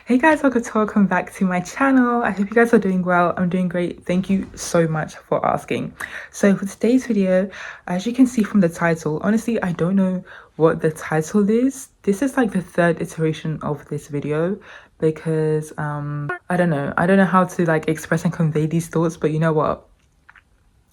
Hey guys, welcome back to my channel. I hope you guys are doing well. I'm doing great. Thank you so much for asking. So for today's video, as you can see from the title, honestly, I don't know what the title is. This is like the third iteration of this video because I don't know how to like express and convey these thoughts, but you know what?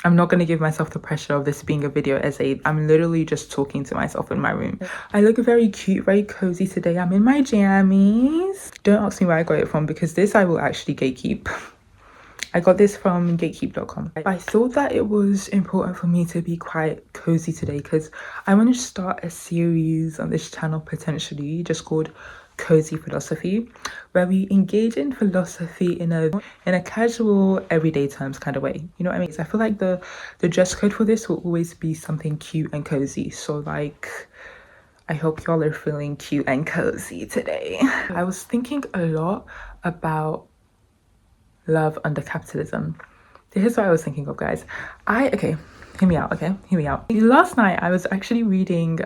I'm not going to give myself the pressure of this being a video essay. I'm literally just talking to myself in my room. I look very cute, very cozy today. I'm in my jammies. Don't ask me where I got it from because this I will actually gatekeep. I got this from gatekeep.com. I thought that it was important for me to be quite cozy today because I want to start a series on this channel potentially just called Cozy Philosophy, where we engage in philosophy in a casual everyday terms kind of way. You know what I mean? So I feel like the dress code for this will always be something cute and cozy. So like I hope y'all are feeling cute and cozy today. I was thinking a lot about love under capitalism. Here's what I was thinking of, guys. Okay, hear me out, okay? Hear me out. Last night I was actually reading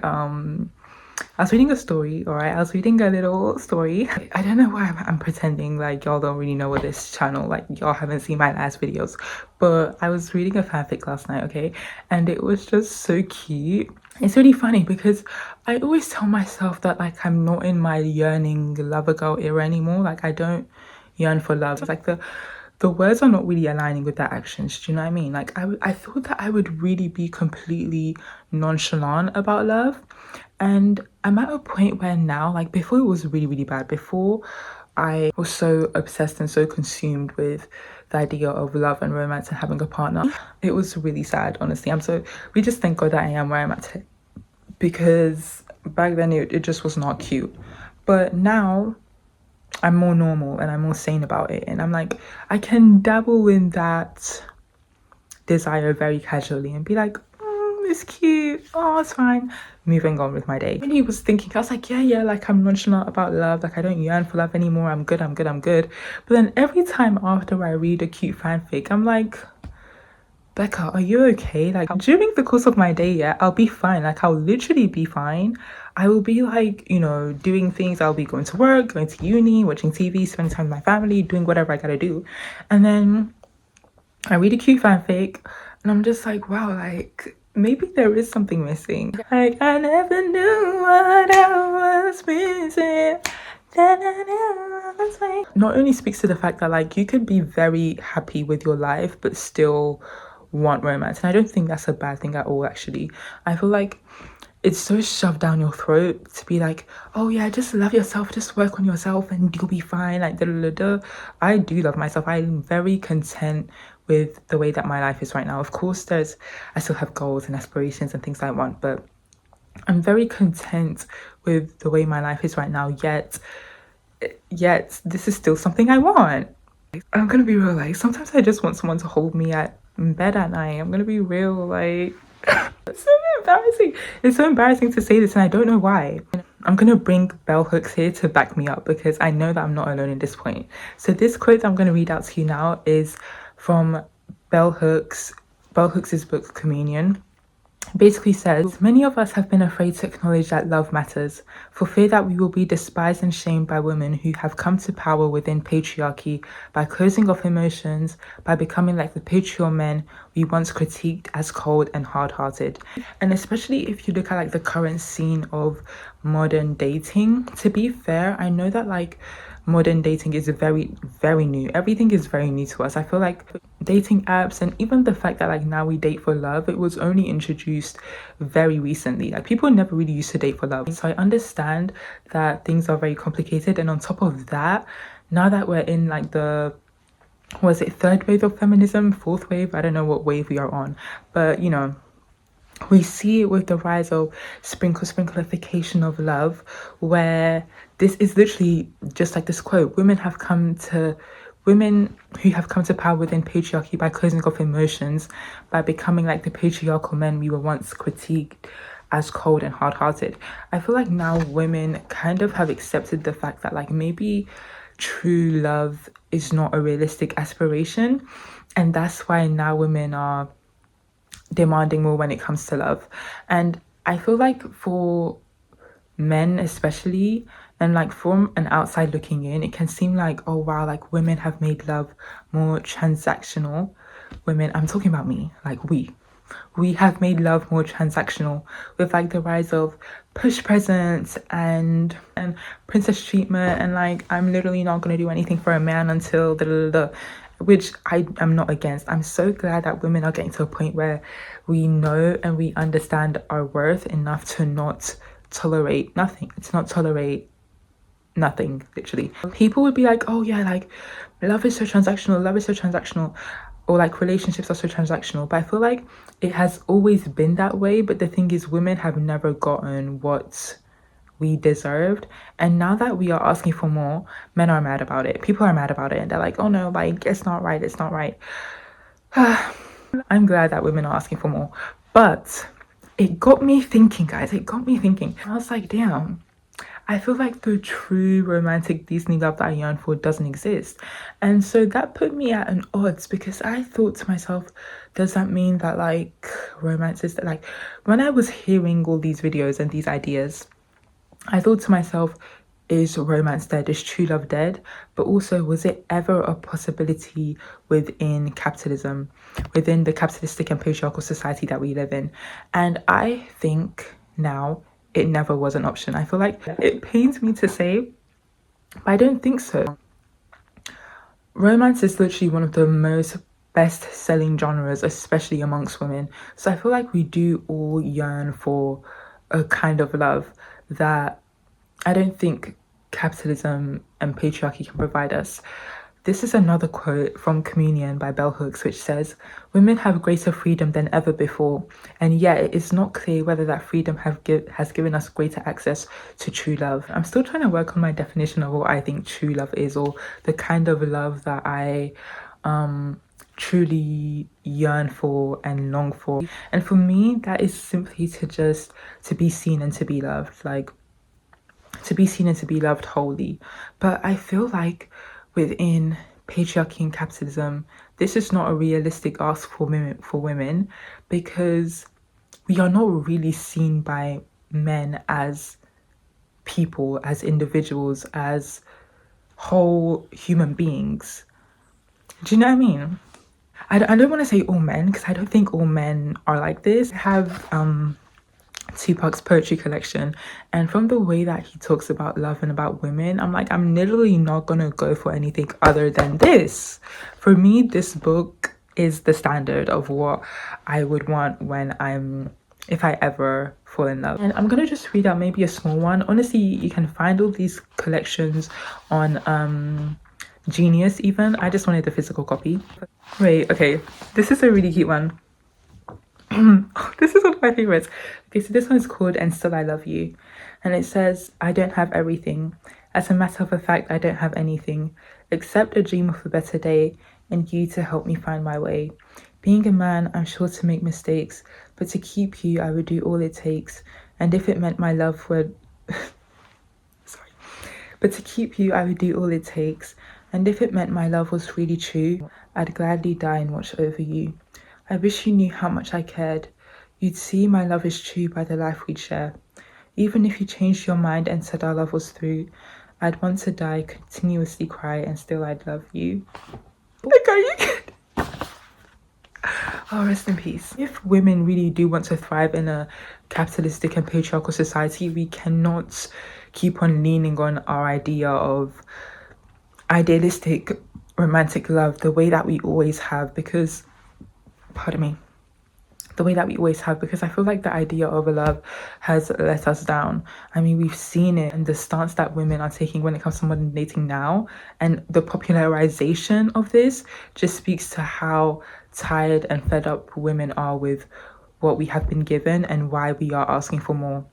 I was reading a story, all right? I was reading a little story. I don't know why I'm pretending like y'all don't really know what this channel, like y'all haven't seen my last videos, but I was reading a fanfic last night, okay? And it was just so cute. It's really funny because I always tell myself that like I'm not in my yearning lover girl era anymore. Like I don't yearn for love. It's like the words are not really aligning with their actions. Do you know what I mean? Like I thought that I would really be completely nonchalant about love. And I'm at a point where now, like before it was really, really bad. Before I was so obsessed and so consumed with the idea of love and romance and having a partner. It was really sad, honestly. We just thank God that I am where I'm at today. Because back then it just was not cute. But now I'm more normal and I'm more sane about it. And I'm like, I can dabble in that desire very casually and be like, it's cute, oh it's fine, moving on with my day. When he was thinking, I was like, yeah, like I'm nonchalant about love, like I don't yearn for love anymore, I'm good. But then every time after I read a cute fanfic, I'm like, Becca, are you okay? Like during the course of my day, yeah, I'll be fine. Like I'll literally be fine. I will be like, you know, doing things. I'll be going to work, going to uni, watching TV, spending time with my family, doing whatever I gotta do. And then I read a cute fanfic and I'm just like, wow, like maybe there is something missing. Like I never knew what I was missing. Not only speaks to the fact that like you could be very happy with your life but still want romance, and I don't think that's a bad thing at all. Actually, I feel like it's so shoved down your throat to be like, oh yeah, just love yourself, just work on yourself and you'll be fine, like da da da. I do love myself. I'm very content with the way that my life is right now. Of course I still have goals and aspirations and things I want, but I'm very content with the way my life is right now, yet this is still something I want. I'm gonna be real, like sometimes I just want someone to hold me at bed at night. I'm gonna be real, like it's so embarrassing. It's so embarrassing to say this and I don't know why. I'm gonna bring bell hooks here to back me up because I know that I'm not alone in this point. So this quote I'm gonna read out to you now is from Bell Hooks' book Communion. Basically says, many of us have been afraid to acknowledge that love matters, for fear that we will be despised and shamed by women who have come to power within patriarchy by closing off emotions, by becoming like the patriarchal men we once critiqued as cold and hard-hearted. And especially if you look at like the current scene of modern dating, to be fair, I know that like modern dating is very, very new. Everything is very new to us. I feel like dating apps and even the fact that like now we date for love, it was only introduced very recently. Like people never really used to date for love. So I understand that things are very complicated, and on top of that, now that we're in like the third wave of feminism, fourth wave, I don't know what wave we are on, but you know, we see it with the rise of sprinkleification of love, where this is literally just like this quote, women who have come to power within patriarchy by closing off emotions, by becoming like the patriarchal men we were once critiqued as cold and hard-hearted. I feel like now women kind of have accepted the fact that like maybe true love is not a realistic aspiration, and that's why now women are demanding more when it comes to love. And I feel like for men especially, And like from an outside looking in, it can seem like, oh wow, like women have made love more transactional. Women, I'm talking about me, like we have made love more transactional with like the rise of push presents and princess treatment, and like I'm literally not going to do anything for a man until the which I am not against. I'm so glad that women are getting to a point where we know and we understand our worth enough to not tolerate nothing, to not tolerate nothing. Literally, people would be like, oh yeah, like love is so transactional, love is so transactional, or like relationships are so transactional. But I feel like it has always been that way. But the thing is, women have never gotten what we deserved, and now that we are asking for more, men are mad about it, people are mad about it, and they're like, oh no, like it's not right, it's not right. I'm glad that women are asking for more, but it got me thinking, guys. It got me thinking. I was like, damn, I feel like the true romantic Disney love that I yearn for doesn't exist. And so that put me at an odds, because I thought to myself, does that mean that like romance is like, when I was hearing all these videos and these ideas, I thought to myself, is romance dead? Is true love dead? But also, was it ever a possibility within capitalism, within the capitalistic and patriarchal society that we live in? And I think now it never was an option. I feel like it pains me to say, but I don't think so. Romance is literally one of the most best-selling genres, especially amongst women. So I feel like we do all yearn for a kind of love that I don't think capitalism and patriarchy can provide us. This is another quote from Communion by Bell Hooks, which says, women have greater freedom than ever before, and yet it is not clear whether that freedom has given us greater access to true love. I'm still trying to work on my definition of what I think true love is, or the kind of love that I truly yearn for and long for. And for me, that is simply to be seen and to be loved, like to be seen and to be loved wholly. But I feel like within patriarchy and capitalism, this is not a realistic ask for women, because we are not really seen by men as people, as individuals, as whole human beings. Do you know what I mean? I don't want to say all men, because I don't think all men are like this. I have Tupac's poetry collection, and from the way that he talks about love and about women, I'm like, I'm literally not gonna go for anything other than this. For me, this book is the standard of what I would want if I ever fall in love. And I'm gonna just read out maybe a small one. Honestly, you can find all these collections on Genius even. I just wanted the physical copy. Wait, okay, this is a really cute one. This is one of my favorites. Okay, so this one is called And Still I Love You. And it says, I don't have everything. As a matter of fact, I don't have anything except a dream of a better day and you to help me find my way. Being a man, I'm sure to make mistakes, but to keep you, I would do all it takes. And if it meant my love would... Sorry. But to keep you, I would do all it takes. And if it meant my love was really true, I'd gladly die and watch over you. I wish you knew how much I cared. You'd see my love is true by the life we'd share. Even if you changed your mind and said our love was through, I'd want to die, continuously cry, and still I'd love you. Like, are you kidding? Oh, rest in peace. If women really do want to thrive in a capitalistic and patriarchal society, we cannot keep on leaning on our idea of idealistic romantic love the way that we always have, because pardon me, the way that we always have, because I feel like the idea of a love has let us down. I mean, we've seen it in the stance that women are taking when it comes to modern dating now, and the popularization of this just speaks to how tired and fed up women are with what we have been given and why we are asking for more.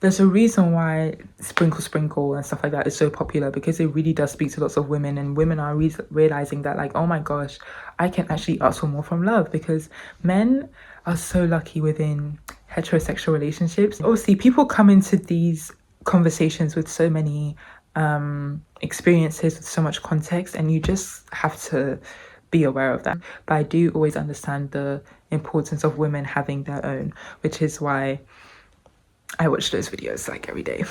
There's a reason why Sprinkle Sprinkle and stuff like that is so popular, because it really does speak to lots of women, and women are realizing that, like, oh my gosh, I can actually ask for more from love, because men are so lucky within heterosexual relationships. Obviously, people come into these conversations with so many experiences, with so much context, and you just have to be aware of that. But I do always understand the importance of women having their own, which is why I watch those videos like every day.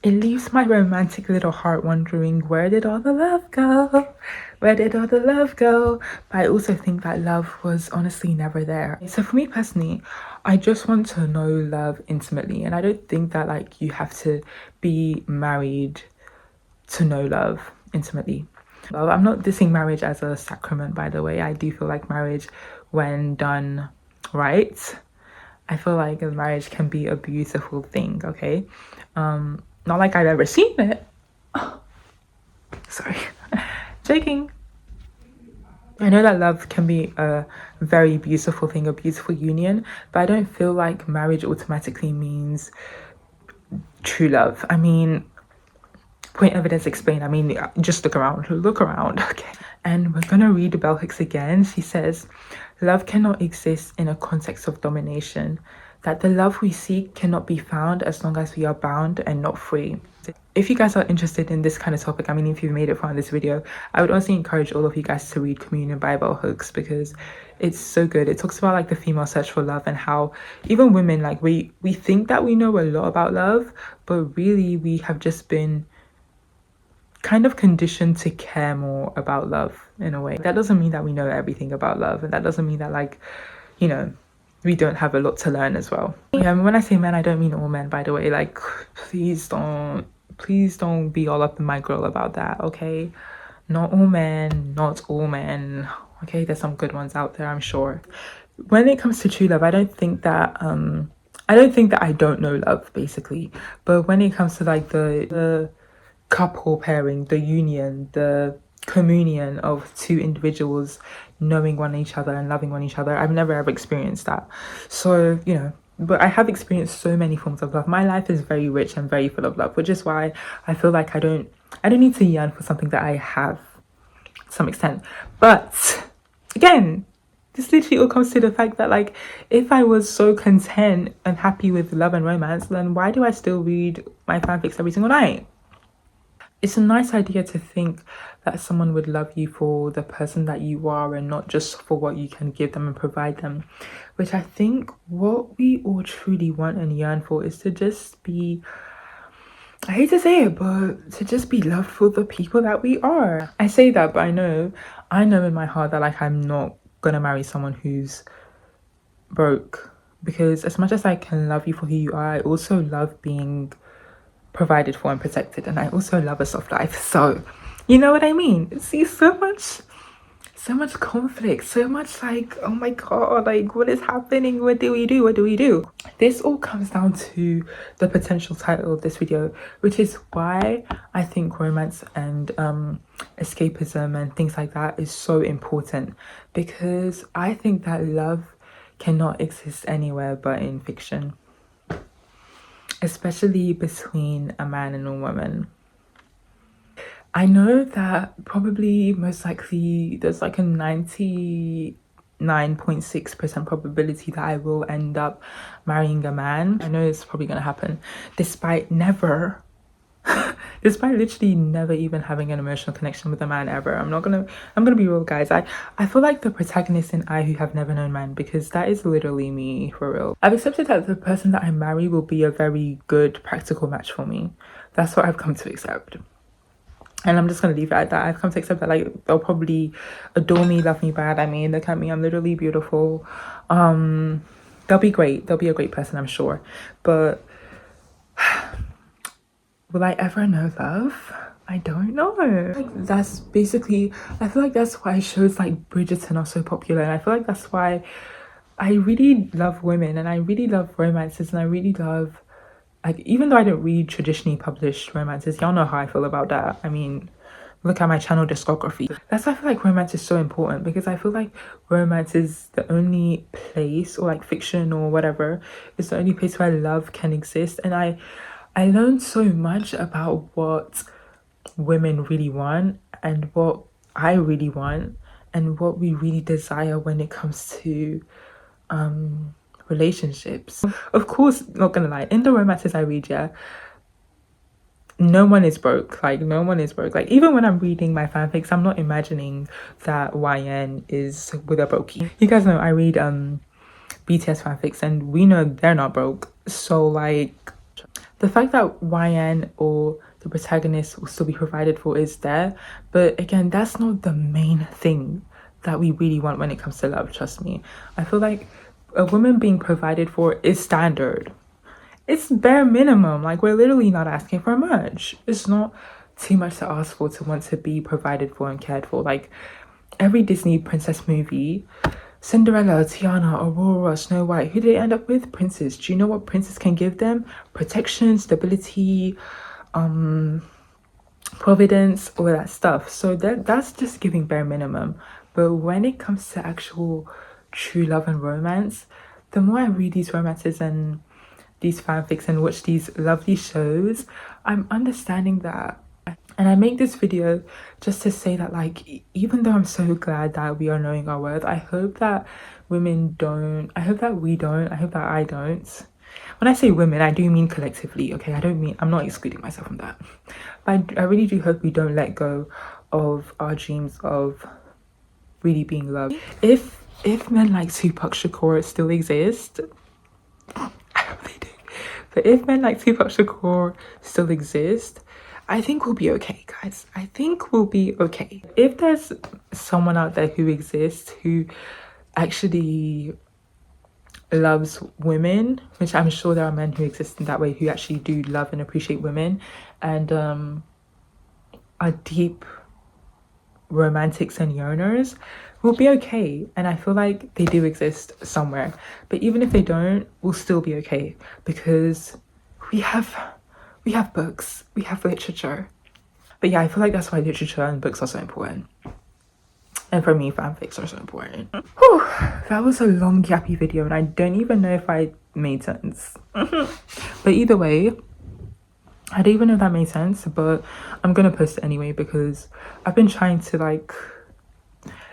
it leaves my romantic little heart wondering, where did all the love go? Where did all the love go? But I also think that love was honestly never there. So for me personally, I just want to know love intimately. And I don't think that like you have to be married to know love intimately. Well, I'm not dissing marriage as a sacrament, by the way. I do feel like marriage, when done right, I feel like a marriage can be a beautiful thing, okay? Not like I've ever seen it. Sorry. Joking. I know that love can be a very beautiful thing, a beautiful union, but I don't feel like marriage automatically means true love. I mean, point evidence explained. I mean, just look around, okay? And we're gonna read Bell Hooks again. She says, love cannot exist in a context of domination, that the love we seek cannot be found as long as we are bound and not free. If you guys are interested in this kind of topic, I mean, if you've made it far in this video, I would honestly encourage all of you guys to read Communion by Bell Hooks, because it's so good. It talks about like the female search for love and how even women, like we think that we know a lot about love, but really we have just been kind of conditioned to care more about love in a way. That doesn't mean that we know everything about love, and that doesn't mean that, like, you know, we don't have a lot to learn as well. Yeah, when I say men, I don't mean all men, by the way. Like, please don't be all up in my grill about that, okay? Not all men, not all men. Okay, there's some good ones out there, I'm sure. When it comes to true love, I don't think that I don't know love, basically. But when it comes to like the couple pairing, the union, the communion of two individuals knowing one each other and loving one each other, I've never ever experienced that. So, you know, but I have experienced so many forms of love. My life is very rich and very full of love, which is why I feel like I don't need to yearn for something that I have to some extent. But again, this literally all comes to the fact that, like, if I was so content and happy with love and romance, then why do I still read my fanfics every single night? It's a nice idea to think that someone would love you for the person that you are and not just for what you can give them and provide them, which I think what we all truly want and yearn for is to just be, I hate to say it, but to just be loved for the people that we are. I say that, but I know in my heart that, like, I'm not gonna marry someone who's broke, because as much as I can love you for who you are, I also love being provided for and protected, and I also love a soft life. So you know what I mean? See, so much conflict, so much like, oh my god, like, what is happening? What do we do? This all comes down to the potential title of this video, which is why I think romance and escapism and things like that is so important, because I think that love cannot exist anywhere but in fiction, especially between a man and a woman. I know that probably most likely there's like a 99.6% probability that I will end up marrying a man. I know it's probably gonna happen, despite literally never even having an emotional connection with a man ever. I'm gonna be real, guys. I feel like the protagonist in I Who Have Never Known Man, because that is literally me, for real. I've accepted that the person that I marry will be a very good practical match for me. That's what I've come to accept, and I'm just gonna leave it at that. I've come to accept that, like, they'll probably adore me, love me bad. I mean, look at me, I'm literally beautiful. They'll be great, they'll be a great person, I'm sure, but will I ever know love? I don't know. Like, that's basically, I feel like that's why shows like Bridgerton are so popular, and I feel like that's why I really love women and I really love romances, and I really love, like, even though I don't read traditionally published romances, y'all know how I feel about that. I mean, look at my channel discography. That's why I feel like romance is so important, because I feel like romance is the only place, or like fiction or whatever, is the only place where love can exist. And I learned so much about what women really want and what I really want and what we really desire when it comes to relationships. Of course, not gonna lie, in the romances I read, yeah, no one is broke. Like, no one is broke. Like, even when I'm reading my fanfics, I'm not imagining that YN is with a brokey. You guys know I read BTS fanfics, and we know they're not broke. So, like, the fact that YN or the protagonist will still be provided for is there, but again, that's not the main thing that we really want when it comes to love. Trust me. I feel like a woman being provided for is standard. It's bare minimum. Like, we're literally not asking for much. It's not too much to ask for to want to be provided for and cared for. Like, every Disney princess movie, Cinderella, Tiana, Aurora, Snow White, who do they end up with? Princes. Do you know what princes can give them? Protection, stability, providence, all that stuff. So that's just giving bare minimum. But when it comes to actual true love and romance, the more I read these romances and these fanfics and watch these lovely shows, I'm understanding that. And I make this video just to say that, like, even though I'm so glad that we are knowing our worth, I hope that women don't, I hope that we don't, I hope that I don't. When I say women, I do mean collectively, okay? I don't mean, I'm not excluding myself from that. But I really do hope we don't let go of our dreams of really being loved. If men like Tupac Shakur still exist, I hope they do. But if men like Tupac Shakur still exist, I think we'll be okay, guys. I think we'll be okay. If there's someone out there who exists who actually loves women, which I'm sure there are men who exist in that way, who actually do love and appreciate women and are deep romantics and yearners, we'll be okay. And I feel like they do exist somewhere. But even if they don't, we'll still be okay, because we have books, we have literature. But yeah, I feel like that's why literature and books are so important. And for me, fanfics are so important. Whew, that was a long yappy video and I don't even know if I made sense. But either way, I don't even know if that made sense, but I'm gonna post it anyway because I've been trying to like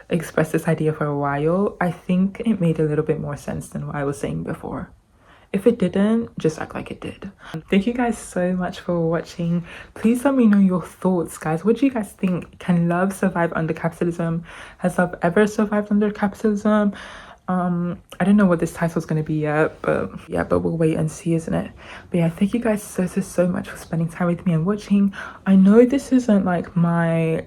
express this idea for a while. I think it made a little bit more sense than what I was saying before. If it didn't, just act like it did. Thank you guys so much for watching. Please let me know your thoughts, guys. What do you guys think? Can love survive under capitalism? Has love ever survived under capitalism? I don't know what this title is going to be yet, but yeah, but we'll wait and see, isn't it? But yeah, thank you guys so much for spending time with me and watching. I know this isn't like my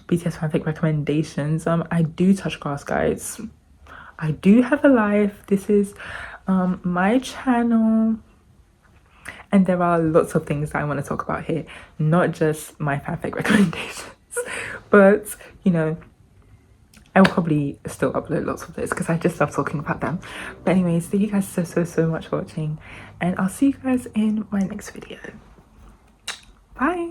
BTS fanfic recommendations. I do touch grass, guys. I do have a life. This is my channel, and there are lots of things that I want to talk about here, not just my fanfic recommendations. But you know, I will probably still upload lots of this because I just love talking about them. But anyways, thank you guys so much for watching, and I'll see you guys in my next video. Bye.